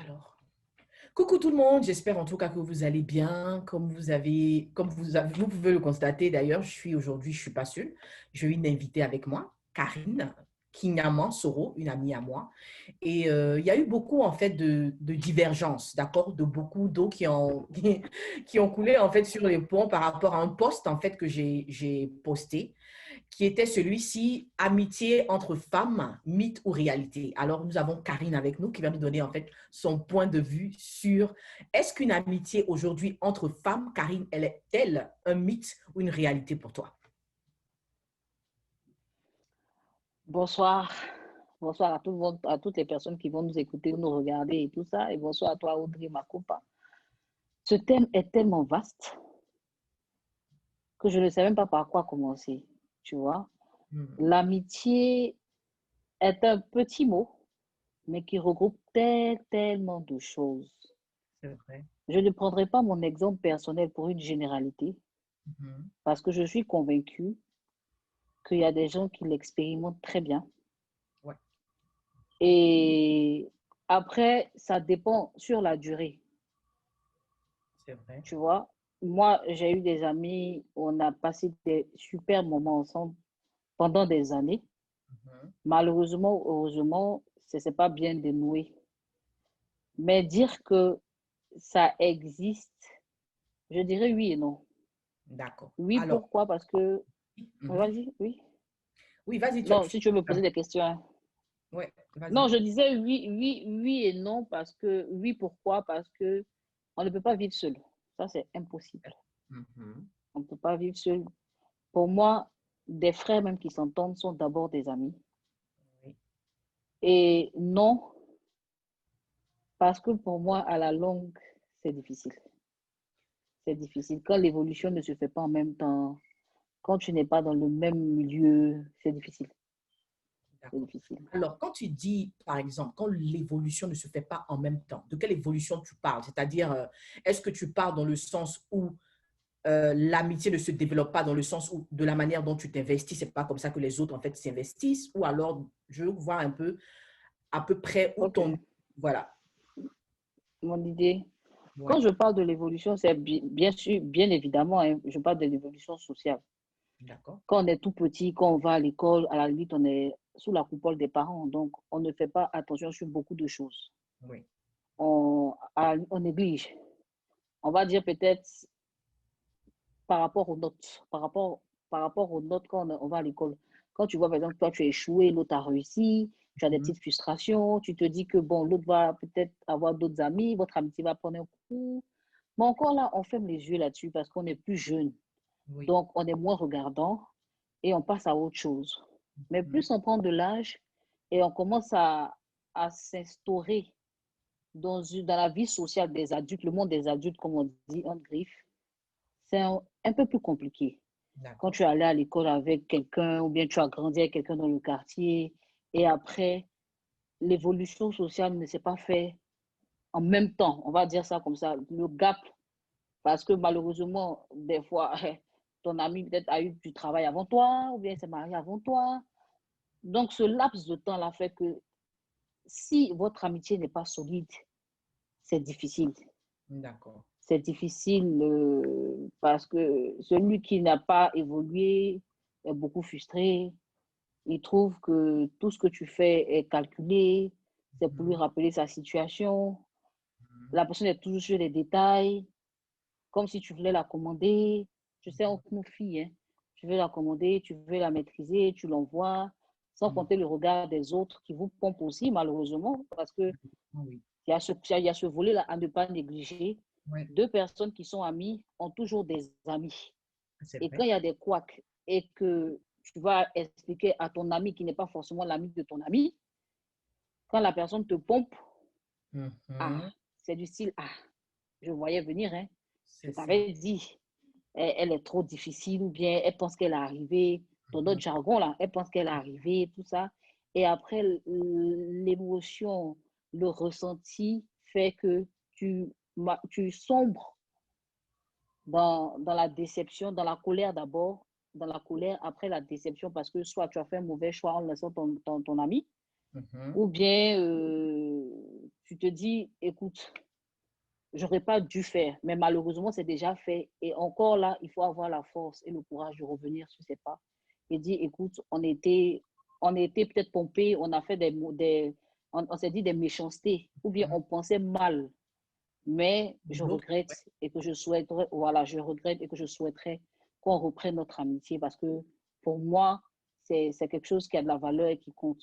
Alors, coucou tout le monde, j'espère en tout cas que vous allez bien. Vous pouvez le constater d'ailleurs, je suis pas seule. J'ai une invitée avec moi, Karine Kinyaman Soro, une amie à moi. Et il y a eu beaucoup en fait de divergences, d'accord, de beaucoup d'eau qui ont coulé en fait sur les ponts par rapport à un post en fait que j'ai posté qui était celui-ci, amitié entre femmes, mythe ou réalité. Alors, nous avons Karine avec nous qui va nous donner en fait son point de vue sur est-ce qu'une amitié aujourd'hui entre femmes, Karine, elle est-elle un mythe ou une réalité pour toi? Bonsoir. Bonsoir à tout le monde, à toutes les personnes qui vont nous écouter ou nous regarder et tout ça. Et bonsoir à toi, Audrey Makopa. Ce thème est tellement vaste que je ne sais même pas par quoi commencer. Tu vois, Hmm, l'amitié est un petit mot, mais qui regroupe tellement de choses. c'est vrai. Je ne prendrai pas mon exemple personnel pour une généralité, Mhm. parce que je suis convaincue qu'il y a des gens qui l'expérimentent très bien. Ouais, Et après, ça dépend sur la durée. c'est vrai. Tu vois, moi, j'ai eu des amis, on a passé des super moments ensemble pendant des années. Mhm. Malheureusement, heureusement, ça ne s'est pas bien dénoué. Mais dire que ça existe, je dirais oui et non. D'accord. Oui, Alors, pourquoi? Parce que, mhm. vas-y, oui. Oui, vas-y, Non, si tu veux me poser des questions, hein. Ouais, vas-y. Non, je disais oui, oui, oui et non parce que, oui, pourquoi? Parce que on ne peut pas vivre seul. Ça, c'est impossible. Mhm. On ne peut pas vivre seul. Pour moi, des frères même qui s'entendent sont d'abord des amis. Oui, Et non, parce que pour moi, à la longue, c'est difficile. C'est difficile. Quand l'évolution ne se fait pas en même temps, quand tu n'es pas dans le même milieu, c'est difficile. C'est d'accord. difficile. Alors, quand tu dis, par exemple, quand l'évolution ne se fait pas en même temps, de quelle évolution tu parles? C'est-à-dire, est-ce que tu parles dans le sens où l'amitié ne se développe pas dans le sens où, de la manière dont tu t'investis, c'est pas comme ça que les autres, en fait, s'investissent, ou alors, je veux voir un peu, à peu près où OK. ton... Voilà. Mon idée, quand Ouais. je parle de l'évolution, c'est bien sûr, bien évidemment, hein, je parle de l'évolution sociale. D'accord. Quand on est tout petit, quand on va à l'école, à la limite, on est sous la coupole des parents. Donc, on ne fait pas attention sur beaucoup de choses. Oui. On néglige. On va dire peut-être par rapport aux notes, par rapport aux notes quand on va à l'école. Quand tu vois, par exemple, toi, tu as échoué, l'autre a réussi, tu as des Mhm. petites frustrations, tu te dis que, bon, l'autre va peut-être avoir d'autres amis, votre amitié va prendre un coup. Mais encore là, on ferme les yeux là-dessus parce qu'on est plus jeune. Oui. Donc, on est moins regardant et on passe à autre chose. Mais Mhm. plus on prend de l'âge et on commence à s'instaurer dans la vie sociale des adultes, le monde des adultes, comme on dit, en griffe, c'est un peu plus compliqué. Quand D'accord. tu es allé à l'école avec quelqu'un ou bien tu as grandi avec quelqu'un dans le quartier et après, l'évolution sociale ne s'est pas faite en même temps, on va dire ça comme ça, le gap, parce que malheureusement, des fois, ton ami peut-être a eu du travail avant toi ou bien s'est marié avant toi. Donc, ce laps de temps-là fait que si votre amitié n'est pas solide, c'est difficile. D'accord. C'est difficile parce que celui qui n'a pas évolué est beaucoup frustré. Il trouve que tout ce que tu fais est calculé, c'est pour lui Mhm. rappeler sa situation. Mhm. La personne est toujours sur les détails, comme si tu voulais la commander. Tu sais, entre nous filles, hein, tu veux la commander, tu veux la maîtriser, tu l'envoies, sans Mhm. compter le regard des autres qui vous pompent aussi, malheureusement, parce que Oui. il y a ce volet-là à ne pas négliger. Ouais. Deux personnes qui sont amies ont toujours des amis. C'est Et vrai. quand il y a des couacs et que tu vas expliquer à ton ami qui n'est pas forcément l'ami de ton ami, quand la personne te pompe, ah, Mhm. c'est du style, ah, je voyais venir, hein, je C'est ça. t'avais dit, elle est trop difficile ou bien elle pense qu'elle est arrivée, dans notre Mhm. jargon là, elle pense qu'elle est arrivée, tout ça. Et après, l'émotion, le ressenti fait que tu sombres dans la déception, dans la colère d'abord, dans la colère, après la déception, parce que soit tu as fait un mauvais choix en laissant ton ami, Mhm. ou bien tu te dis, écoute, j'aurais pas dû faire, mais malheureusement, c'est déjà fait. Et encore là, il faut avoir la force et le courage de revenir sur ses pas et dire, écoute, on était peut-être pompé, on a fait on s'est dit des méchancetés, ou bien on pensait mal, mais je L'autre, regrette ouais. et que je souhaiterais, voilà, je regrette et que je souhaiterais qu'on reprenne notre amitié parce que pour moi, c'est quelque chose qui a de la valeur et qui compte.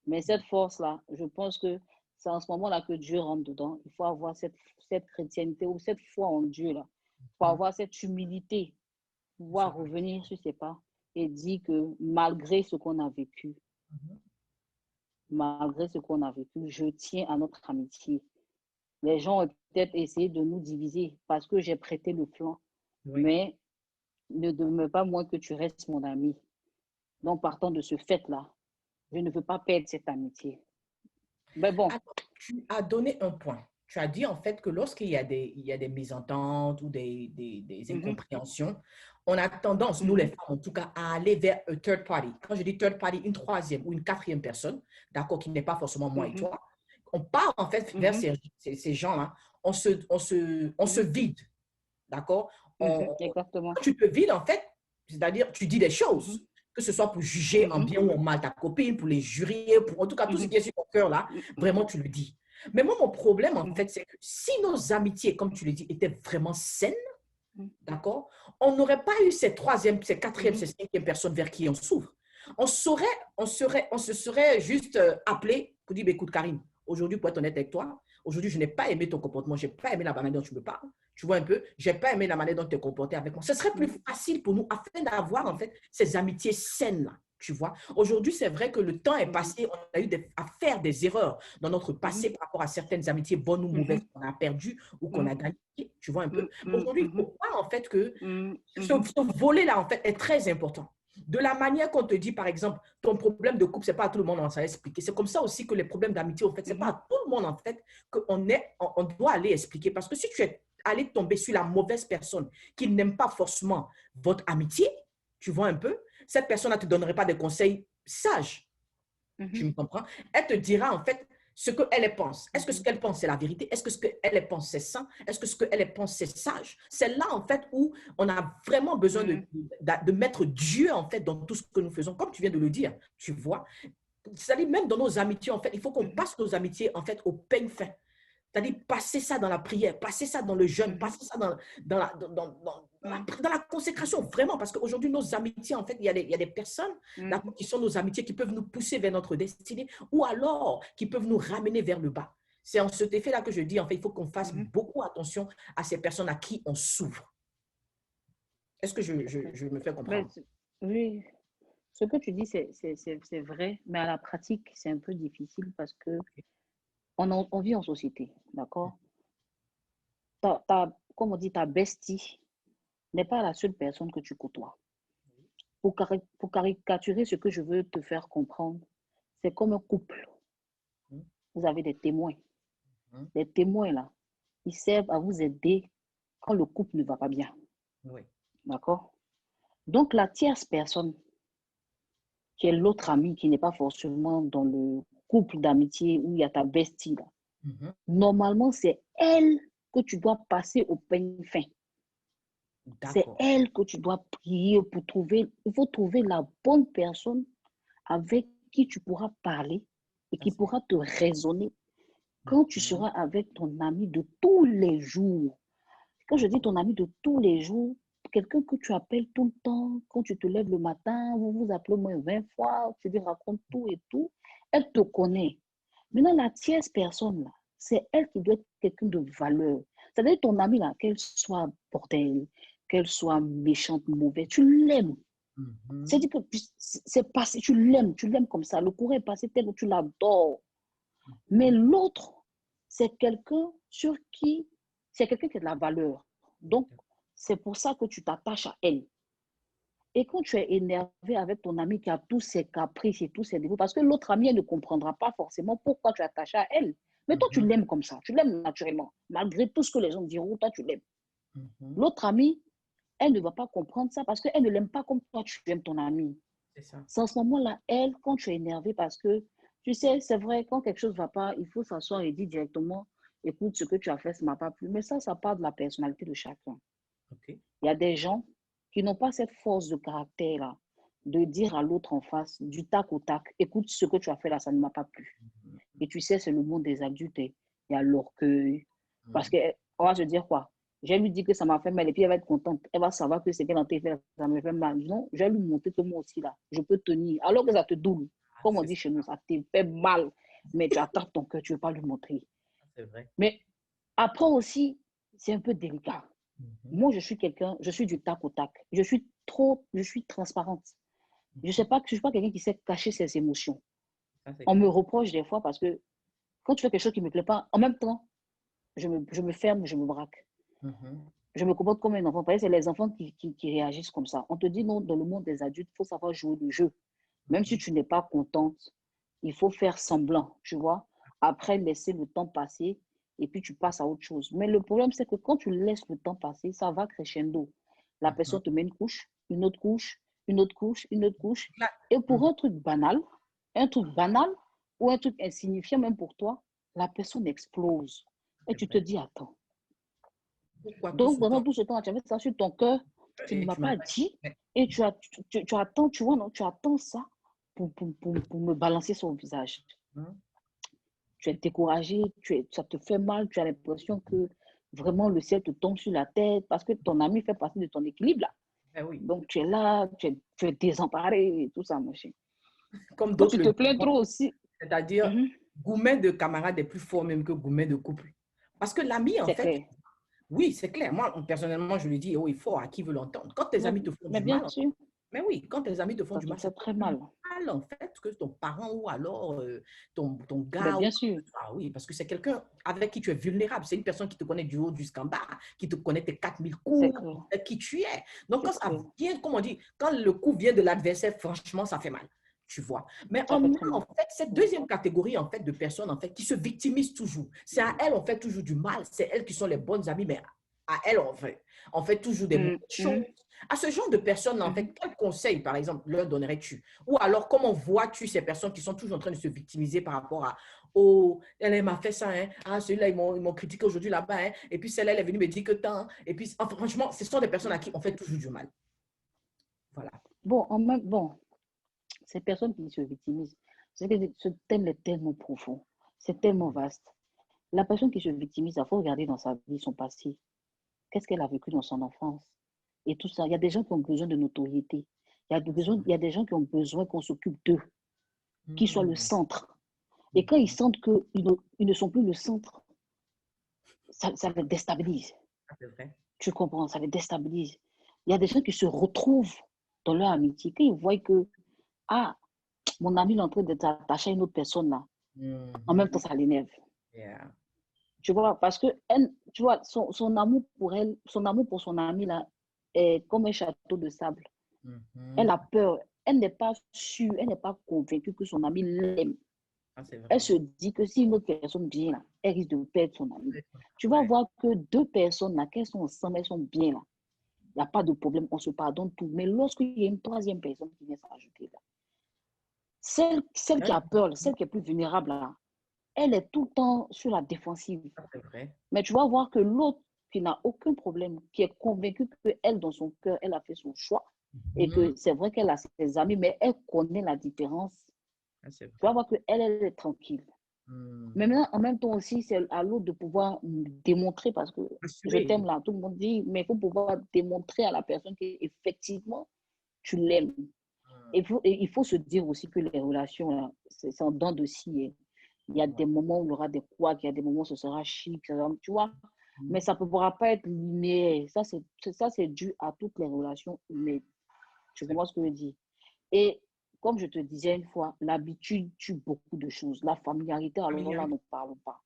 Mais cette force-là, je pense que c'est en ce moment-là que Dieu rentre dedans. Il faut avoir cette chrétienté ou cette foi en Dieu là. Il faut Mhm. avoir cette humilité, Ça pouvoir va. revenir sur ses pas et dire que Mhm. malgré ce qu'on a vécu, je tiens à notre amitié. Les gens ont peut-être essayé de nous diviser parce que j'ai prêté le flanc, Oui. mais ne demeure pas moins que tu restes mon ami. Donc, partant de ce fait-là, je ne veux pas perdre cette amitié. Mais bon. Alors, tu as donné un point. Tu as dit en fait que lorsqu'il y a il y a des mésententes ou des Mhm, incompréhensions, on a tendance, nous les mhm, femmes en tout cas, à aller vers un third party. Quand je dis third party, une troisième ou une quatrième personne, d'accord, qui n'est pas forcément moi et mhm, toi, on part en fait vers mhm, ces gens-là, on se mhm, vide, d'accord? mhm, exactement. Quand tu te vides en fait, c'est-à-dire tu dis des Mhm, choses, que ce soit pour juger en mhm, bien ou en mal ta copine, pour les jurier, pour en tout cas tout ce mhm, qui est sur ton cœur là, mhm, vraiment tu le dis. Mais moi, mon problème en mhm, fait, c'est que si nos amitiés, comme tu le dis, étaient vraiment saines, mhm, d'accord, on n'aurait pas eu cette troisième, cette quatrième, mhm, cette cinquième personne vers qui on s'ouvre. On se serait juste appelé pour dire, bah, écoute, Karine, aujourd'hui, pour être honnête avec toi, aujourd'hui, je n'ai pas aimé ton comportement, je n'ai pas aimé la manière dont tu me parles. Tu vois un peu, je n'ai pas aimé la manière dont tu t'es comporté avec moi. Ce serait plus facile pour nous afin d'avoir en fait ces amitiés saines-là. Tu vois, aujourd'hui, c'est vrai que le temps est mhm, passé, on a eu à faire des erreurs dans notre mhm, passé par rapport à certaines amitiés bonnes ou mauvaises mhm, qu'on a perdues ou qu'on mhm, a gagnées. Tu vois un peu. mhm, mhm, Aujourd'hui, il mhm, faut pas en fait que mhm, ce volet-là, en fait, est très important. De la manière qu'on te dit, par exemple, ton problème de couple, c'est pas à tout le monde, on s'en expliquer. C'est comme ça aussi que les problèmes d'amitié, en fait, c'est pas mhm, à tout le monde, en fait, on doit aller expliquer. Parce que si tu es allé tomber sur la mauvaise personne qui n'aime pas forcément votre amitié, tu vois un peu, cette personne ne te donnerait pas de conseils sages. mhm, Tu me comprends? Elle te dira en fait ce qu'elle pense. Est-ce que ce mhm, qu'elle pense, c'est la vérité? Est-ce que ce qu'elle pense, c'est sain? Est-ce que ce qu'elle pense, c'est sage? C'est là en fait où on a vraiment besoin mhm, de mettre Dieu en fait dans tout ce que nous faisons, comme tu viens de le dire, tu vois. C'est-à-dire même dans nos amitiés, en fait, il faut qu'on mhm, passe nos amitiés en fait au peigne fin. C'est-à-dire passer ça dans la prière, passer ça dans le jeûne, mhm, passer ça dans la consécration, vraiment, parce qu'aujourd'hui, nos amitiés, en fait, il y a des personnes mhm, qui sont nos amitiés qui peuvent nous pousser vers notre destinée ou alors qui peuvent nous ramener vers le bas. C'est en cet effet-là que je dis, en fait, il faut qu'on fasse mhm. beaucoup attention à ces personnes à qui on s'ouvre. Est-ce que je me fais Mais, comprendre? oui, ce que tu dis, c'est vrai, mais à la pratique, c'est un peu difficile parce que on vit en société, d'accord? Comme on dit, ta bestie n'est pas la seule personne que tu côtoies. Pour caricaturer ce que je veux te faire comprendre, c'est comme un couple. Mhm, Vous avez des témoins. mhm, Les témoins, là, ils servent à vous aider quand le couple ne va pas bien, oui. d'accord? Donc, la tierce personne, qui est l'autre ami, qui n'est pas forcément dans le couple d'amitié où il y a ta bestie, là, Mhm, normalement, c'est elle que tu dois passer au peigne fin. C'est d'accord. elle que tu dois prier pour trouver. Il faut trouver la bonne personne avec qui tu pourras parler et Ça, qui c'est pourra te raisonner quand tu mhm, seras avec ton ami de tous les jours. Quand je dis d'accord. ton ami de tous les jours, quelqu'un que tu appelles tout le temps, quand tu te lèves le matin, vous vous appelez au moins 20 fois, tu lui racontes tout et tout, elle te connaît. Maintenant, la tierce personne, là, c'est elle qui doit être quelqu'un de valeur. C'est-à-dire ton ami, là, qu'elle soit bordel, qu'elle soit méchante, mauvaise, tu l'aimes. Mhm, C'est-à-dire que c'est passé, tu l'aimes comme ça. Le courant est passé tellement tu l'adores. Mais mhm, l'autre, c'est quelqu'un sur qui, c'est quelqu'un qui a de la valeur. Donc, c'est pour ça que tu t'attaches à elle. Et quand tu es énervé avec ton ami qui a tous ses caprices et tous ses défauts, parce que l'autre ami, elle ne comprendra pas forcément pourquoi tu es attaché à elle. Mais toi, tu mhm, l'aimes comme ça, tu l'aimes naturellement. Malgré tout ce que les gens diront, toi, tu l'aimes. mhm, L'autre ami, elle ne va pas comprendre ça parce qu'elle ne l'aime pas comme toi, tu aimes ton ami. c'est ça. C'est en ce moment-là, elle, quand tu es énervé parce que Tu sais, c'est vrai, quand quelque chose ne va pas, il faut s'asseoir et dire directement, écoute, ce que tu as fait, ça ne m'a pas plu. Mais ça part de la personnalité de chacun. OK. Il y a des gens qui n'ont pas cette force de caractère-là, de dire à l'autre en face, du tac au tac, écoute, ce que tu as fait là, ça ne m'a pas plu. Mhm. Et tu sais, c'est le monde des adultes. Il y a l'orgueil. Parce Mhm. qu'on va se dire quoi? Je vais lui dire que ça m'a fait mal et puis elle va être contente. Elle va savoir que c'est qu'elle a fait, ça me fait mal. Non, je vais lui montrer que moi aussi, là, je peux tenir. Alors que ça te double. Ah, Comme on dit ça, chez nous, ça te fait mal. Mais tu attrapes ton cœur, tu ne veux pas lui montrer. c'est vrai. Mais après aussi, c'est un peu délicat. Mhm. Moi, je suis quelqu'un, je suis du tac au tac. Je suis transparente. Je ne Mhm. sais pas, je suis pas quelqu'un qui sait cacher ses émotions. Ça, c'est On me clair. reproche des fois parce que quand tu fais quelque chose qui ne me plaît pas, en même temps, je me ferme, je me braque. Mhm. Je me comporte comme un enfant. Parce que c'est les enfants qui réagissent comme ça. On te dit non, dans le monde des adultes, il faut savoir jouer le jeu. Même si Mhm. tu n'es pas contente, il faut faire semblant, tu vois. Après, laisser le temps passer et puis tu passes à autre chose. Mais le problème, c'est que quand tu laisses le temps passer, ça va crescendo. La Mhm. personne te met une couche, une autre couche, une autre couche, une autre couche. Là. Et pour Mhm. un truc banal ou un truc insignifiant même pour toi, la personne explose. Et C'est tu te vrai. dis, attends. Pourquoi tout Donc, ce pendant temps tout ce temps, tu avais ça sur ton cœur, tu ne et m'as tu m'as pas pas dit? dit et tu attends, tu vois, non, tu attends ça pour me balancer sur le visage. Mhm. Tu es découragé, ça te fait mal, tu as l'impression que vraiment le ciel te tombe sur la tête parce que ton ami fait partie de ton équilibre là. Ben oui. Donc, tu es là, tu es désemparé et tout ça, mon cher. Comme Quand d'autres tu le te disent, plains trop aussi, c'est-à-dire, mhm, gourmet de camarade est plus fort même que gourmet de couple. Parce que l'ami, en c'est fait, clair. oui, c'est clair. Moi, personnellement, je lui dis, oh, il faut à qui veut l'entendre. Quand tes amis te font Mais du bien mal, sûr, mais oui, quand tes amis te font ça du te mal, fait c'est très plus mal. mal, en fait, que ton parent ou alors ton Mais gars. bien sûr, Ah oui, parce que c'est quelqu'un avec qui tu es vulnérable. C'est une personne qui te connaît du haut jusqu'en bas, qui te connaît tes 4000 c'est coups, qui clair, sait qui tu es. Donc, quand c'est ça clair. vient, comme on dit, quand le coup vient de l'adversaire, franchement, ça fait mal. Tu vois. Mais Ça on fait a très en mal. fait cette Ouais. deuxième catégorie en fait de personnes en fait qui se victimisent toujours. C'est à elles on fait toujours du mal. C'est elles qui sont les bonnes amies, mais à elles on fait toujours des mauvaises choses. Mhm, À ce genre de personnes, en mhm. fait, quel conseil, par exemple, leur donnerais-tu? Ou alors, comment vois-tu ces personnes qui sont toujours en train de se victimiser par rapport à oh, elle m'a fait ça, hein. Ah, celui-là, ils m'ont critiqué aujourd'hui là-bas, hein. Et puis celle-là, elle est venue me dire que tant. Et puis, enfin, franchement, ce sont des personnes à qui on fait toujours du mal. Voilà. Bon, ces personnes qui se victimisent, c'est que ce thème est tellement profond, c'est tellement vaste. La personne qui se victimise, il faut regarder dans sa vie, son passé. Qu'est-ce qu'elle a vécu dans son enfance? Et tout ça. Il y a des gens qui ont besoin de notoriété. Il y a des gens qui ont besoin qu'on s'occupe d'eux, qu'ils soient le Mhm. centre. Et quand ils Mhm. sentent qu'ils ne sont plus le centre, ça les déstabilise. Ah, c'est vrai. Tu comprends? Ça les déstabilise. Il y a des gens qui se retrouvent dans leur amitié. Quand ils voient que, ah, mon ami est en train d'être attaché à une autre personne là, en même Mhm. temps, ça l'énerve. Yeah. Tu vois, parce que elle, tu vois, son amour pour elle, son amour pour son ami là, est comme un château de sable. Elle Mhm. a peur. Elle n'est pas sûre, elle n'est pas convaincue que son ami l'aime. Ah, c'est Elle vrai. se dit que si une autre personne vient là, elle risque de perdre son ami. Tu vas Ouais. voir que deux personnes là, qu'elles sont ensemble, elles sont bien là. Il n'y a pas de problème, on se pardonne tout. Mais lorsqu'il y a une troisième personne qui vient s'ajouter là, celle qui Ouais. a peur, celle qui est plus vulnérable là, elle est tout le temps sur la défensive. Ah, c'est vrai. Mais tu vas voir que l'autre qui n'a aucun problème, qui est convaincue qu'elle, dans son cœur, elle a fait son choix et Mhm. que c'est vrai qu'elle a ses amis, mais elle connaît la différence. Ah, c'est Tu vas vrai. voir qu'elle, elle est tranquille. Mais Mhm. maintenant, en même temps aussi, c'est à l'autre de pouvoir démontrer, parce que je Assurer. t'aime là, tout le monde dit, mais il faut pouvoir démontrer à la personne qu'effectivement, tu l'aimes. Et il faut se dire aussi que les relations, là, c'est en dents de scie. Hein. Il y a Ouais. des moments où il y aura des couacs, il y a des moments où ce sera chic, tu vois. Mais Mhm. ça ne pourra pas être linéaire. Ça, c'est dû à toutes les relations humaines. Tu C'est comprends ce que je veux dire? Et comme je te disais une fois, l'habitude tue beaucoup de choses. La familiarité, alors là, familial. n'en parlons pas.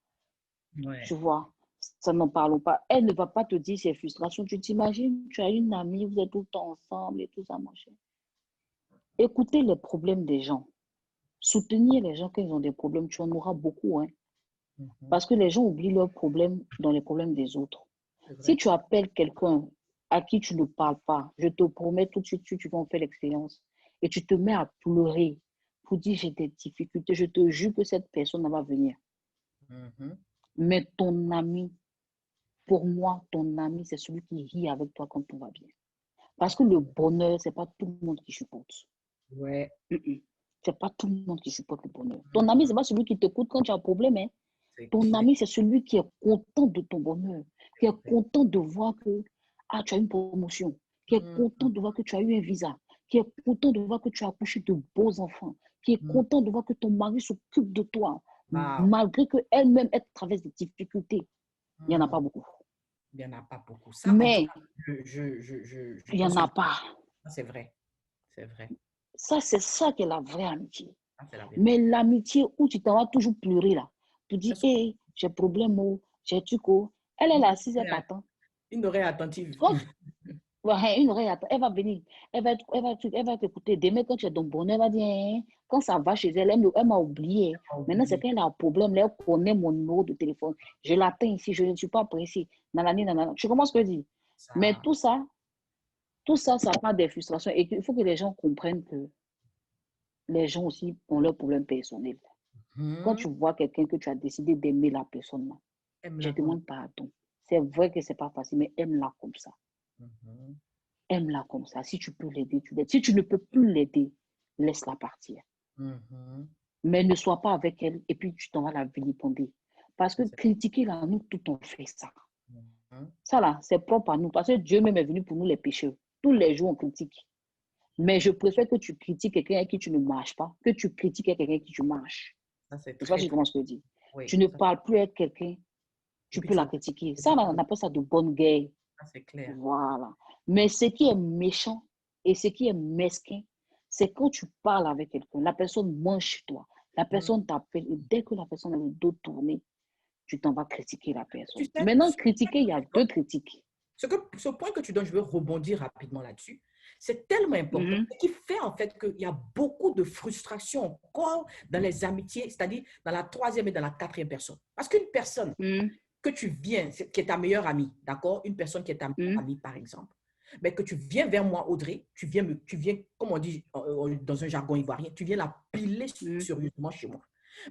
Tu Ouais. vois, ça n'en parlons pas. Elle ne va pas te dire ses frustrations. Tu t'imagines, tu as une amie, vous êtes tout le temps ensemble et tout ça, machin. Écoutez les problèmes des gens. Soutenir les gens quand ils ont des problèmes, tu en auras beaucoup, hein. Mhm. Parce que les gens oublient leurs problèmes dans les problèmes des autres. C'est Si vrai. tu appelles quelqu'un à qui tu ne parles pas, je te promets tout de suite, tu vas en faire l'expérience et tu te mets à pleurer pour dire j'ai des difficultés, je te jure que cette personne va venir. Mais ton ami, pour moi, ton ami, c'est celui qui rit avec toi quand tout va bien. Parce que le bonheur, c'est pas tout le monde qui supporte. Ouais. C'est pas tout le monde qui supporte le bonheur. Ton ami, c'est pas celui qui t'écoute quand tu as un problème. Hein. Ton clair. ami, c'est celui qui est content de ton bonheur, qui est content de voir que tu as une promotion, qui est content de voir que tu as eu un visa, qui est content de voir que tu as accouché de beaux enfants, qui est content de voir que ton mari s'occupe de toi, malgré qu'elle-même, elle traverse des difficultés. Il n'y en a pas beaucoup. Il n'y en a pas beaucoup. Ça, mais il n'y en a pas. C'est vrai. C'est vrai. Ça, c'est ça qui est la vraie amitié. La mais l'amitié où tu t'en vas toujours pleurer là, tu dis, hé, j'ai problème, j'ai tuco. Elle est là, assise, elle t'attend. Une oreille attentive. Ouais, une oreille attentive. Elle va venir, elle va t'écouter. Demain, quand tu es dans le bonheur, elle va dire, hein, quand ça va chez elle, elle m'a oublié. Maintenant, c'est qu'elle a un problème, elle connaît mon numéro de téléphone. Je l'atteins ici, je ne suis pas pressée. Tu commences ce que je dis. Mais tout ça, ça part des frustrations. Et il faut que les gens comprennent que les gens aussi ont leurs problèmes personnels. Quand tu vois quelqu'un que tu as décidé d'aimer la personne, là, je demande pardon. C'est vrai que c'est pas facile, mais aime-la comme ça. Aime-la comme ça. Si tu peux l'aider, tu l'aides. Si tu ne peux plus l'aider, laisse-la partir. Mais ne sois pas avec elle et puis tu t'en vas la vilipender. Parce que critiquer, là, nous, tout on fait ça. Ça, là, c'est propre à nous. Parce que Dieu même est venu pour nous les pécheurs. Tous les jours, on critique. Mais je préfère que tu critiques quelqu'un avec qui tu ne marches pas, que tu critiques quelqu'un avec qui tu marches. C'est pas si je commence à le dire. Tu ne parles plus avec quelqu'un, tu peux la critiquer. Ça, on appelle ça de bonne guerre. C'est clair. Voilà. Mais ce qui est méchant et ce qui est mesquin, c'est quand tu parles avec quelqu'un, la personne mange chez toi, la personne t'appelle et dès que la personne a le dos tourné, tu t'en vas critiquer la personne. Maintenant, critiquer, il y a deux critiques. Ce point que tu donnes, je veux rebondir rapidement là-dessus. C'est tellement important. Ce qui fait en fait qu'il y a beaucoup de frustration encore dans les amitiés, c'est-à-dire dans la troisième et dans la quatrième personne. Parce qu'une personne que tu viens, qui est ta meilleure amie, d'accord? Une personne qui est ta meilleure amie, par exemple, mais que tu viens vers moi, Audrey, tu viens, comme on dit dans un jargon ivoirien, tu viens la piler sérieusement chez moi.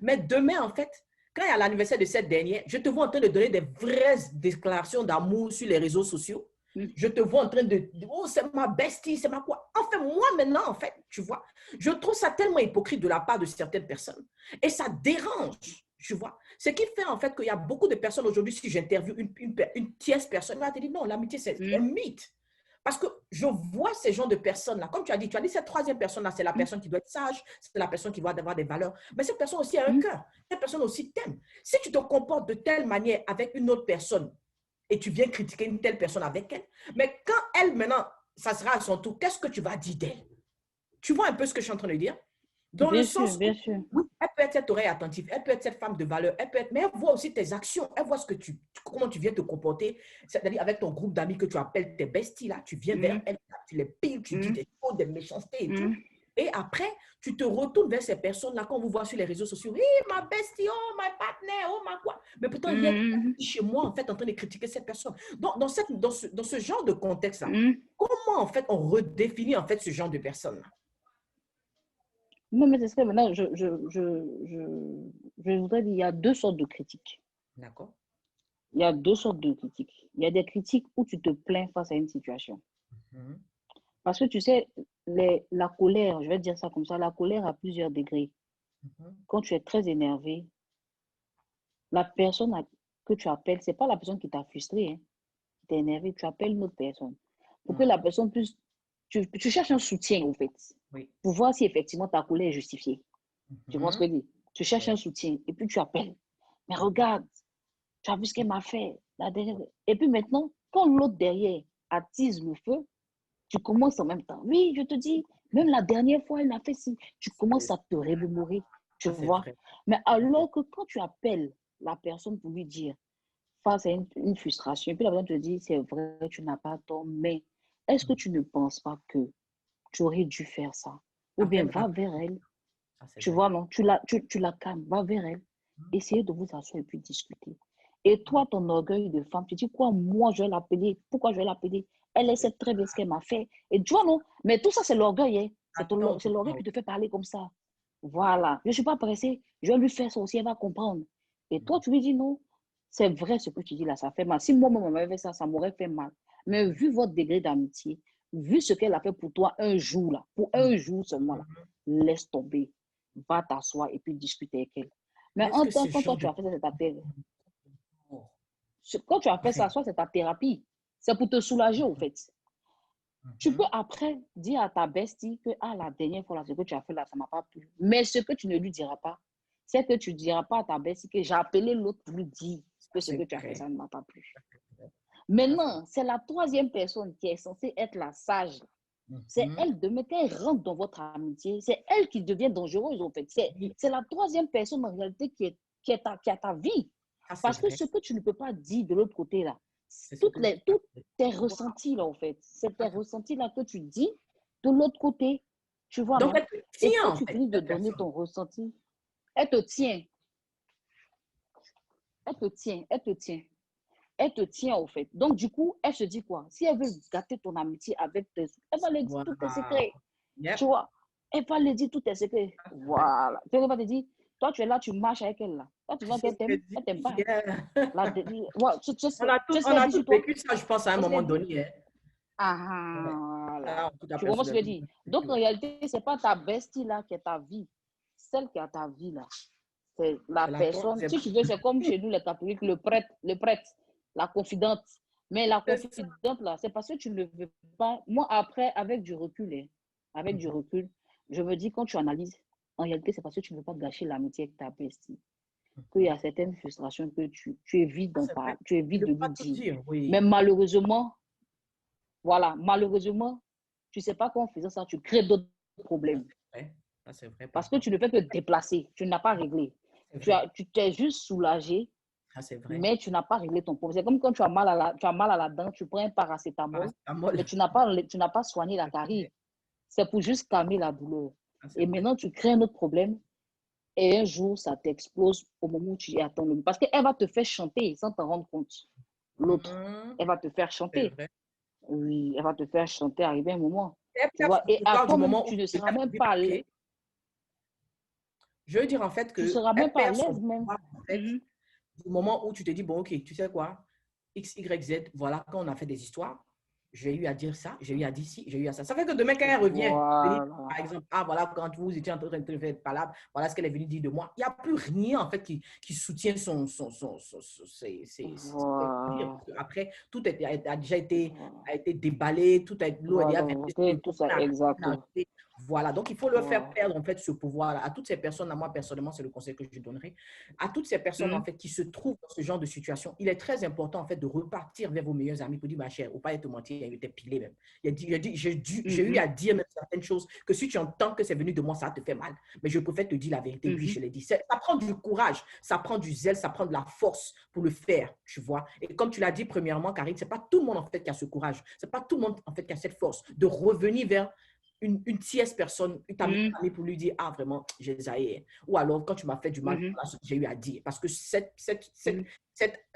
Mais demain, en fait, quand il y a l'anniversaire de cette dernière, je te vois en train de donner des vraies déclarations d'amour sur les réseaux sociaux. Je te vois en train de oh, c'est ma bestie, c'est ma quoi. Enfin, moi maintenant, en fait, tu vois, je trouve ça tellement hypocrite de la part de certaines personnes. Et ça dérange, tu vois. Ce qui fait en fait qu'il y a beaucoup de personnes aujourd'hui, si j'interviewe une tierce personne, elle va te dire non, l'amitié, c'est un mythe. Parce que je vois ces genres de personnes-là. Comme tu as dit cette troisième personne-là, c'est la personne qui doit être sage, c'est la personne qui doit avoir des valeurs. Mais cette personne aussi a un cœur. Cette personne aussi t'aime. Si tu te comportes de telle manière avec une autre personne et tu viens critiquer une telle personne avec elle, mais quand elle, maintenant, ça sera à son tour, qu'est-ce que tu vas dire d'elle? Tu vois un peu ce que je suis en train de dire? Dans le sens où, oui, elle peut être cette oreille attentive, elle peut être cette femme de valeur, elle peut être, mais elle voit aussi tes actions, elle voit comment tu viens te comporter, c'est-à-dire avec ton groupe d'amis que tu appelles tes besties, là, tu viens vers elle, tu les piles, tu dis des choses, des méchancetés et tout. Et après, tu te retournes vers ces personnes-là, quand on vous voit sur les réseaux sociaux, hey, ma bestie, oh, my partner, oh, ma quoi. Mais pourtant, il est chez moi, en fait, en train de critiquer cette personne. Donc, dans ce genre de contexte-là, comment, en fait, on redéfinit, en fait, ce genre de personnes-là? Non, mais c'est ce que maintenant, je voudrais dire, il y a deux sortes de critiques. D'accord. Il y a deux sortes de critiques. Il y a des critiques où tu te plains face à une situation. Parce que tu sais, la colère, je vais dire ça comme ça, la colère a plusieurs degrés. Quand tu es très énervé, la personne que tu appelles, ce n'est pas la personne qui t'a frustré, hein, qui t'a énervé, tu appelles une autre personne. Pour que la personne puisse... Tu cherches un soutien, en fait, pour voir si effectivement ta colère est justifiée. Tu vois ce que je dis? Tu cherches un soutien et puis tu appelles. Mais regarde, tu as vu ce qu'elle m'a fait. Et puis maintenant, quand l'autre derrière attise le feu, tu commences en même temps. Oui, je te dis, même la dernière fois, elle m'a fait ci. Tu commences à te remémorer, tu vois. Mais alors que quand tu appelles la personne pour lui dire, face à une frustration, et puis la personne te dit, c'est vrai, tu n'as pas tort, mais est-ce que tu ne penses pas que tu aurais dû faire ça? Ou bien va vers elle. Tu vois, non, tu la calmes, va vers elle. Essayez de vous asseoir et puis discuter. Et toi, ton orgueil de femme, tu dis quoi? Moi, je vais l'appeler. Pourquoi je vais l'appeler? Elle sait très bien ce qu'elle m'a fait. Et tu vois, non? Mais tout ça, c'est l'orgueil. Hein? C'est l'orgueil qui te fait parler comme ça. Voilà, je ne suis pas pressée, je vais lui faire ça aussi, elle va comprendre. Et toi, tu lui dis non, c'est vrai ce que tu dis là, ça fait mal. Si moi-même on m'avait fait ça, ça m'aurait fait mal. Mais vu votre degré d'amitié, vu ce qu'elle a fait pour toi un jour là, pour un jour seulement là, laisse tomber, va t'asseoir et puis discuter avec elle. Mais Est-ce en que temps, ce quand toi genre tu de... as fait ça, quand tu as fait ça, soit c'est ta thérapie, c'est pour te soulager au fait. Tu peux après dire à ta bestie que ah, la dernière fois, là, ce que tu as fait là, ça ne m'a pas plu. Mais ce que tu ne lui diras pas, c'est que tu ne diras pas à ta bestie que j'ai appelé l'autre pour lui dire que ce que C'est tu as fait, vrai. ça ne m'a pas plu. Ça, c'est Maintenant, c'est la troisième personne qui est censée être la sage. C'est Mhm. elle, demain, quand elle rentre dans votre amitié, c'est elle qui devient dangereuse, en fait. Oui, C'est la troisième personne, en réalité, qui a ta vie. ça, c'est Parce que vrai. ce que tu ne peux pas dire de l'autre côté, là, C'est ce que je... tous tes Wow, ressentis, là, en fait, c'est tes ça, c'est- ressentis, là, que tu dis de l'autre côté, tu vois, Donc, non? elle te Et tient, quand en tu fait, finis de cette donner personne. ton ressenti, elle te tient, elle te tient, elle te tient. Elle te tient au fait. Donc, du coup, elle se dit quoi? Si elle veut gâter ton amitié avec tes... Elle va lui dire tous tes Wow. secrets. Tu Yep, vois? Elle va lui dire tous tes secrets. ça, c'est vrai. Voilà. Elle va te dire, toi, tu es là, tu marches avec elle là. Toi, tu vois C'est qu'elle ce que t'aime, elle t'aime dit. pas. Yeah. Là, ouais, tu sais ce On qu'elle a dit tous sur toi? vécu ça, je pense, à un Tu sais ce moment qu'elle dit? donné. Hein. Ah, Ouais. voilà. Ça, en tout cas, Tu comprends ce que je personnellement, veux dire? j'ai vécu, Donc, en ouais. réalité, c'est pas ta bestie là qui est ta vie. Celle qui a ta vie là. C'est la C'est la personne. troisième. Si tu veux, c'est comme chez nous, les catholiques, le prêtre, la confidente. Mais la C'est ça. confidente, là, c'est parce que tu ne veux pas. Moi, après, avec du recul, hein, avec du Mhm. recul, je me dis, quand tu analyses, en réalité, c'est parce que tu ne veux pas gâcher l'amitié avec ta bestie. Qu'il y Mhm. a certaines frustrations que tu évites, Ça, c'est vrai. tu Tu évites ne de peux lui pas tout dire. dire, Mais oui. malheureusement, voilà, malheureusement, tu ne sais pas qu'en faisant ça, tu crées d'autres problèmes. Ouais. Ça, c'est vrai, par Parce que contre. tu ne fais que déplacer, tu n'as pas réglé. C'est vrai. Tu t'es juste soulagé, Ça, c'est vrai. mais tu n'as pas réglé ton problème. C'est comme quand tu as mal à la dent, tu prends un paracétamol, Paracétamol. mais tu n'as pas soigné la C'est carie. vrai. C'est pour juste calmer la douleur. Ça, c'est Et vrai. maintenant, tu crées un autre problème et un jour, ça t'explose au moment où tu y attends. Parce qu'elle va te faire chanter sans t'en rendre compte. L'autre, Mhm. elle va te faire C'est chanter. vrai. Oui, elle va te faire chanter, arriver un moment. Et Tu peut-être vois, et tu à parles du toi-même, moment où tu ne tu seras lèves même du pas à l'aise. paquet. Je veux dire en fait Tu que seras même elle pas à perd son l'aise même. pouvoir en fait Mhm. du moment où tu te dis bon ok tu sais quoi X Y Z voilà quand on a fait des histoires j'ai eu à dire ça j'ai eu à dire ci j'ai eu à ça ça fait que demain quand elle revient venir, Voilà. par exemple ah voilà quand vous étiez en train de faire palabre voilà ce qu'elle est venue dire de moi il n'y a plus rien en fait qui soutient dires. Voilà. Après tout a déjà été Voilà. a été déballé tout l'eau est déjà Voilà, versée sur ok, le tout pont, on ça, a rien à exact. ajouter. Voilà, donc il faut leur faire Voilà. perdre en fait ce pouvoir à toutes ces personnes, à moi personnellement, c'est le conseil que je donnerai, à toutes ces personnes en Mhm. fait qui se trouvent dans ce genre de situation. Il est très important en fait de repartir vers vos meilleurs amis pour dire ma chère, ou pas te mentir, il était pilé même. J'ai eu Mhm. à dire même certaines choses que si tu entends que c'est venu de moi, ça te fait mal. Mais je préfère te dire la vérité, oui, Mhm. je l'ai dit. Ça prend du courage, ça prend du zèle, ça prend de la force pour le faire, tu vois. Et comme tu l'as dit premièrement, Karine, c'est pas tout le monde en fait qui a ce courage, c'est pas tout le monde en fait qui a cette force de revenir vers une tierce personne, ta meilleure Mhm. amie pour lui dire, ah vraiment, j'ai zaï. Ou alors, quand tu m'as fait du mal, Mhm. voilà ce que j'ai eu à dire. Parce que Mhm.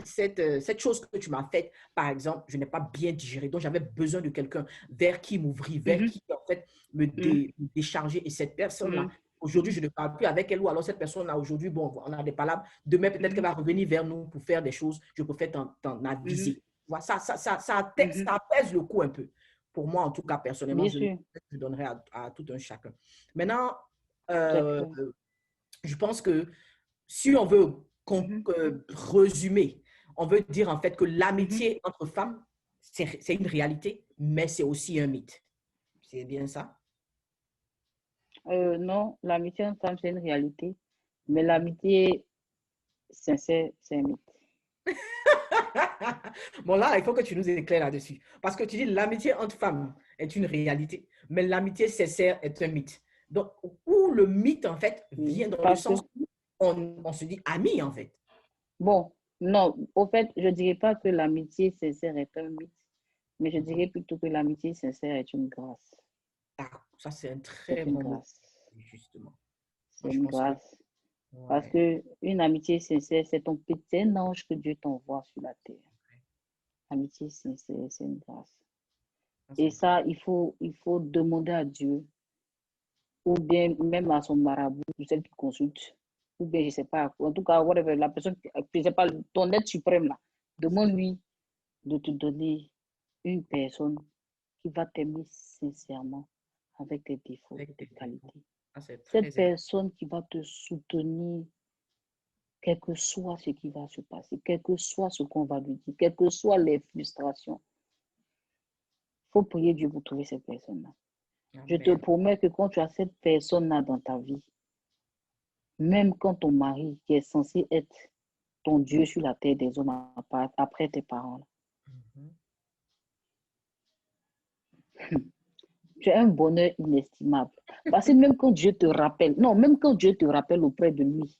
cette chose que tu m'as faite, par exemple, je n'ai pas bien digéré. Donc, j'avais besoin de quelqu'un vers qui m'ouvrir, vers Mhm. qui, en fait, Mhm. me décharger. Et cette personne-là, Mhm. aujourd'hui, je ne parle plus avec elle. Ou alors, cette personne-là, aujourd'hui, bon, on a des palabres. Demain, peut-être qu'elle Mhm. va revenir vers nous pour faire des choses. Je préfère t'en Mhm. aviser. Voilà, Mhm. ça apaise le coup un peu. Pour moi, en tout cas, personnellement, Bien sûr, je donnerais à tout un chacun. Maintenant, c'est euh, clair. je pense que si on veut Mhm. résumer, on veut dire en fait que Mhm. l'amitié entre femmes, c'est une réalité, mais c'est aussi un mythe. C'est bien ça? Non, l'amitié entre femmes, c'est une réalité, mais l'amitié sincère, c'est un mythe. Bon, là, il faut que tu nous éclaires là-dessus. Parce que tu dis l'amitié entre femmes est une réalité, mais l'amitié sincère est un mythe. Donc, où le mythe, en fait, Oui, vient dans le parce que, sens où on se dit ami, en fait. bon, non, au fait, je ne dirais pas que l'amitié sincère est un mythe, mais je dirais plutôt que l'amitié sincère est une grâce. Ah, ça, c'est un C'est très une bon mot, grâce. justement. C'est Moi, je une pense que, grâce. Parce ouais, que une amitié sincère, c'est ton petit ange que Dieu t'envoie sur la terre. Amitié sincère, c'est une grâce. ça, Et c'est vrai. ça, il faut demander à Dieu ou bien même à son marabout, celle qui consulte, ou bien je ne sais pas, en tout cas, whatever, la personne, je sais pas, ton aide suprême là, demande-lui de te donner une personne qui va t'aimer sincèrement avec tes défauts et Avec tes tes défauts. qualités. Ah, c'est Cette très important. personne qui va te soutenir, quel que soit ce qui va se passer, quel que soit ce qu'on va lui dire, quelles que soient les frustrations, il faut prier Dieu pour trouver cette personne-là. Je te Amen. promets que quand tu as cette personne-là dans ta vie, même quand ton mari, qui est censé être ton Dieu sur la terre des hommes après tes parents, Mhm. tu as un bonheur inestimable. Parce que même quand Dieu te rappelle, non, même quand Dieu te rappelle auprès de lui,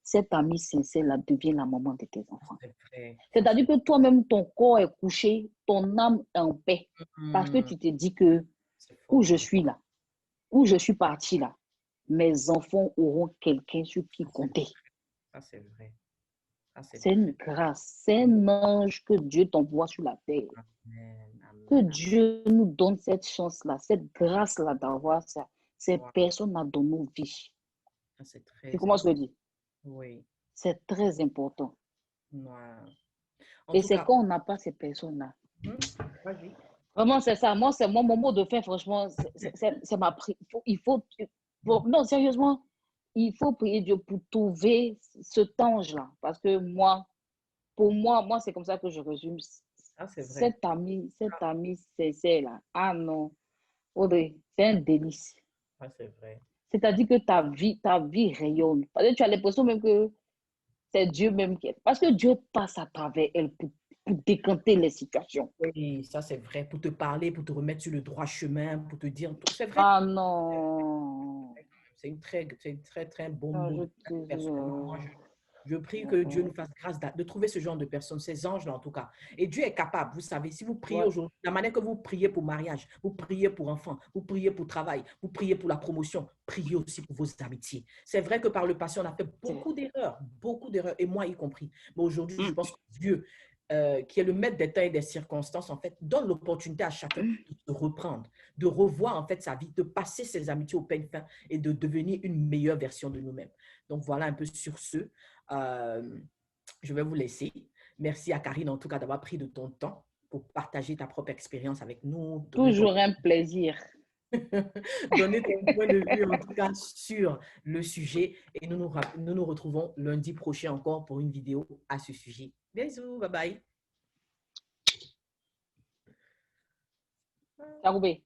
cet ami sincère-là devient la maman de tes Ah, enfants. c'est vrai. Ça, C'est-à-dire c'est que toi-même, ton corps est couché, ton âme est en paix. Parce que hmm, tu te dis que c'est où fort. je suis là, où je suis parti là, mes enfants auront quelqu'un sur qui Ça, c'est compter. ça, c'est vrai. Ça, c'est C'est une très grâce, c'est bon. un ange que Dieu t'envoie sur la terre. Amen. Que Amen. Amen. Dieu nous donne cette chance-là, cette grâce-là d'avoir ça, ces Wow. personnes-là dans nos vies. Ça, c'est Tu très commences à le important. dire. Oui. C'est très important. Wow. En Et tout c'est cas, quand on n'a pas ces personnes-là. hmm, vas-y. Vraiment, c'est ça. Moi, c'est mon mot de fin, franchement. C'est ma prière. Non, sérieusement, il faut prier Dieu pour trouver cet ange-là. Parce que moi, pour moi, c'est comme ça que je résume. Ça, c'est vrai. Cet ami sincère-là. Ah non, Audrey, c'est un délice. Ça, c'est vrai. C'est-à-dire que ta vie rayonne. Parce que tu as l'impression même que c'est Dieu même qui est. Parce que Dieu passe à travers elle pour décanter les situations. Oui, ça, c'est vrai. Pour te parler, pour te remettre sur le droit chemin, pour te dire tout. C'est vrai. Ah non. C'est une très, très bon Ah, je mot. te Personnellement, moi, jure. je prie que Dieu nous fasse grâce de trouver ce genre de personnes, ces anges-là en tout cas. Et Dieu est capable, vous savez, si vous priez Ouais, aujourd'hui, la manière que vous priez pour mariage, vous priez pour enfants, vous priez pour travail, vous priez pour la promotion, priez aussi pour vos amitiés. C'est vrai que par le passé, on a fait beaucoup d'erreurs, et moi y compris. Mais aujourd'hui, je pense que Dieu, qui est le maître des temps et des circonstances, en fait, donne l'opportunité à chacun de se reprendre, de revoir en fait sa vie, de passer ses amitiés au peigne fin et de devenir une meilleure version de nous-mêmes. Donc voilà un peu sur ce. Euh, je vais vous laisser. Merci à Karine, en tout cas, d'avoir pris de ton temps pour partager ta propre expérience avec nous, toujours un plaisir. donner ton point de vue, en tout cas, sur le sujet. Et nous retrouvons lundi prochain encore pour une vidéo à ce sujet. Bisous, bye bye. T'as coupé.